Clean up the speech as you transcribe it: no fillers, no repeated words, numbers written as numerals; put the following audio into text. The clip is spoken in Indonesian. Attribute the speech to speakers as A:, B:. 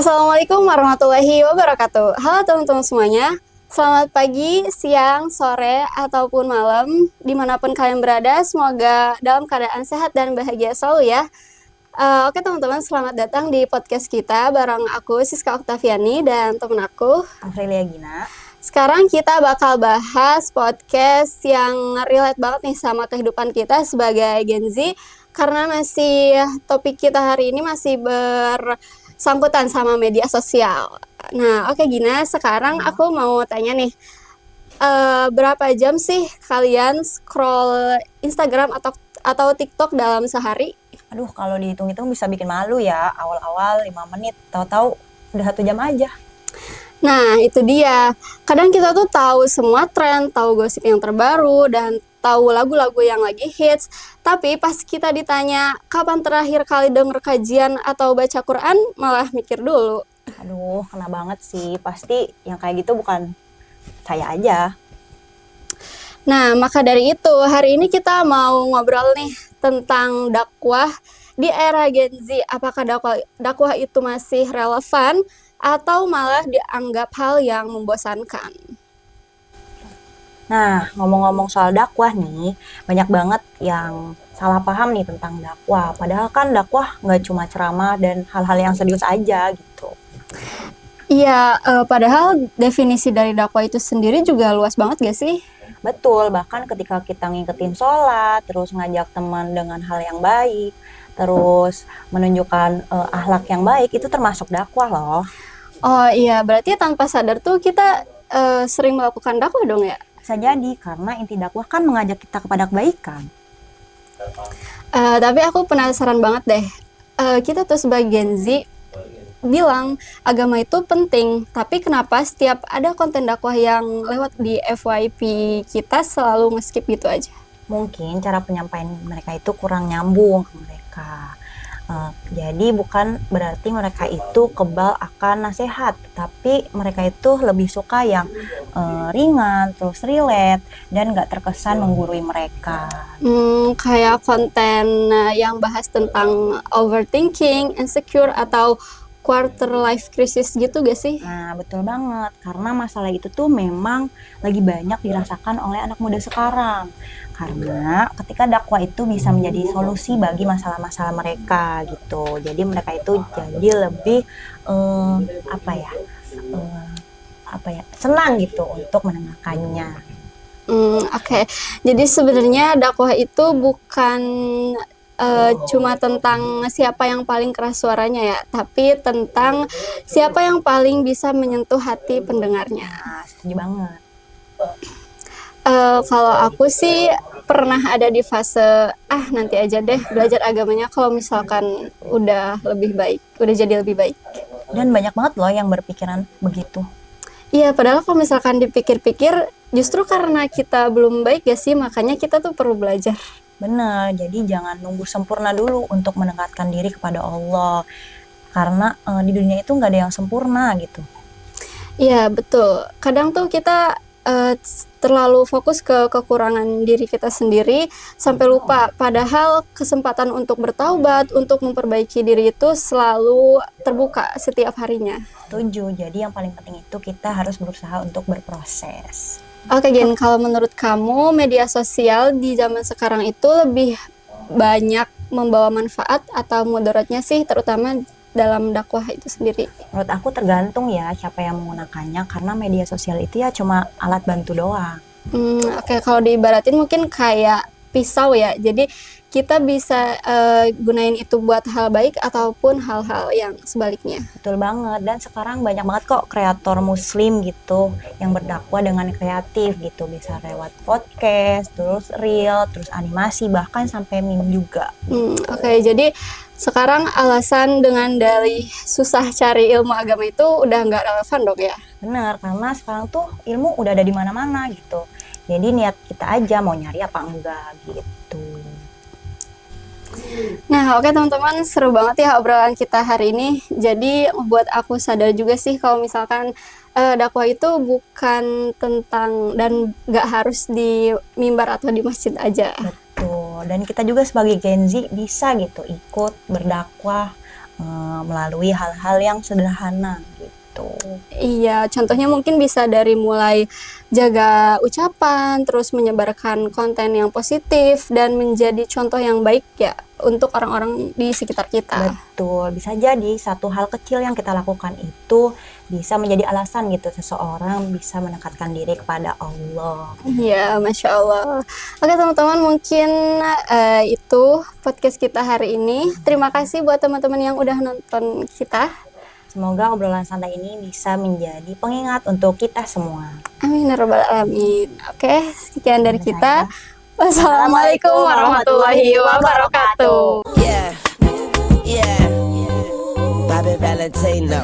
A: Assalamualaikum warahmatullahi wabarakatuh. Halo teman-teman semuanya. Selamat pagi, siang, sore, ataupun malam. Dimanapun kalian berada, semoga dalam keadaan sehat dan bahagia selalu ya. Oke teman-teman, selamat datang di podcast kita bareng aku Siska Oktaviani dan temen aku
B: Afrilia Gina.
A: Sekarang kita bakal bahas podcast yang relate banget nih sama kehidupan kita sebagai Gen Z. Karena topik kita hari ini masih bersangkutan sama media sosial. Nah, oke Gina, sekarang aku mau tanya nih, berapa jam sih kalian scroll Instagram atau TikTok dalam sehari?
B: Aduh, kalau dihitung-hitung bisa bikin malu ya. Awal-awal 5 menit, tahu-tahu udah 1 jam aja.
A: Nah, itu dia. Kadang kita tuh tahu semua tren, tahu gosip yang terbaru, dan tahu lagu-lagu yang lagi hits. Tapi pas kita ditanya kapan terakhir kali denger kajian atau baca Quran, malah mikir dulu.
B: Aduh, kena banget sih. Pasti yang kayak gitu bukan saya aja.
A: Nah, maka dari itu, hari ini kita mau ngobrol nih tentang dakwah di era Gen Z. Apakah dakwah itu masih relevan atau malah dianggap hal yang membosankan?
B: Nah, ngomong-ngomong soal dakwah nih, banyak banget yang salah paham nih tentang dakwah. Padahal kan dakwah nggak cuma ceramah dan hal-hal yang serius aja gitu.
A: Iya, padahal definisi dari dakwah itu sendiri juga luas banget gak sih?
B: Betul, bahkan ketika kita ngikutin sholat, terus ngajak teman dengan hal yang baik, terus menunjukkan akhlak yang baik, itu termasuk dakwah loh.
A: Oh iya, berarti tanpa sadar tuh kita sering melakukan dakwah dong ya?
B: Bisa jadi, karena inti dakwah kan mengajak kita kepada kebaikan.
A: Tapi aku penasaran banget deh, kita tuh sebagai Gen Z bilang agama itu penting, tapi kenapa setiap ada konten dakwah yang lewat di FYP kita selalu nge-skip gitu aja?
B: Mungkin cara penyampaian mereka itu kurang nyambung ke mereka. Jadi bukan berarti mereka itu kebal akan nasihat, tapi mereka itu lebih suka yang ringan, terus relate, dan gak terkesan menggurui mereka.
A: Kayak konten yang bahas tentang overthinking, insecure, atau quarter life crisis gitu gak sih?
B: Nah, betul banget. Karena masalah itu tuh memang lagi banyak dirasakan oleh anak muda sekarang. Karena ketika dakwah itu bisa menjadi solusi bagi masalah-masalah mereka gitu. Jadi mereka itu jadi lebih senang gitu untuk mendengarkannya.
A: Oke. Jadi sebenarnya dakwah itu bukan cuma tentang siapa yang paling keras suaranya ya, tapi tentang siapa yang paling bisa menyentuh hati pendengarnya.
B: Nah, setuju banget.
A: Kalau aku sih pernah ada di fase nanti aja deh belajar agamanya kalau misalkan udah jadi lebih baik.
B: Dan banyak banget loh yang berpikiran begitu.
A: Iya, padahal kalau misalkan dipikir-pikir justru karena kita belum baik ya sih, makanya kita tuh perlu belajar.
B: Benar, jadi jangan nunggu sempurna dulu untuk mendekatkan diri kepada Allah. Karena di dunia itu nggak ada yang sempurna gitu.
A: Iya, betul. Kadang tuh kita terlalu fokus ke kekurangan diri kita sendiri sampai lupa. Padahal kesempatan untuk bertaubat, untuk memperbaiki diri itu selalu terbuka setiap harinya.
B: Setuju, jadi yang paling penting itu kita harus berusaha untuk berproses.
A: Oke, Gen, kalau menurut kamu media sosial di zaman sekarang itu lebih banyak membawa manfaat atau mudaratnya sih, terutama dalam dakwah itu sendiri?
B: Menurut aku tergantung ya siapa yang menggunakannya, karena media sosial itu ya cuma alat bantu doang.
A: Oke, kalau diibaratin mungkin kayak pisau ya, jadi kita bisa gunain itu buat hal baik ataupun hal-hal yang sebaliknya.
B: Betul banget, dan sekarang banyak banget kok kreator muslim gitu yang berdakwah dengan kreatif gitu, bisa lewat podcast, terus reel, terus animasi, bahkan sampai meme juga.
A: Oke, jadi sekarang alasan dengan dalih susah cari ilmu agama itu udah nggak relevan dong ya?
B: Bener, karena sekarang tuh ilmu udah ada di mana-mana gitu. Jadi niat kita aja mau nyari apa enggak gitu.
A: Nah, oke teman-teman, seru banget ya obrolan kita hari ini. Jadi buat aku sadar juga sih kalau misalkan dakwah itu bukan tentang dan nggak harus di mimbar atau di masjid aja.
B: Betul. Dan kita juga sebagai Gen Z bisa gitu ikut berdakwah melalui hal-hal yang sederhana gitu.
A: Iya, contohnya mungkin bisa dari mulai jaga ucapan, terus menyebarkan konten yang positif dan menjadi contoh yang baik ya untuk orang-orang di sekitar kita.
B: Betul, bisa jadi satu hal kecil yang kita lakukan itu bisa menjadi alasan gitu seseorang bisa mendekatkan diri kepada Allah.
A: Iya, Masya Allah. Oke teman-teman, mungkin itu podcast kita hari ini. Terima kasih buat teman-teman yang udah nonton kita.
B: Semoga obrolan santai ini bisa menjadi pengingat untuk kita semua.
A: Amin ya rabbal alamin. Oke, sekian dari kita. Wassalamualaikum warahmatullahi wabarakatuh.
C: Yeah, yeah. Bobby Valentino.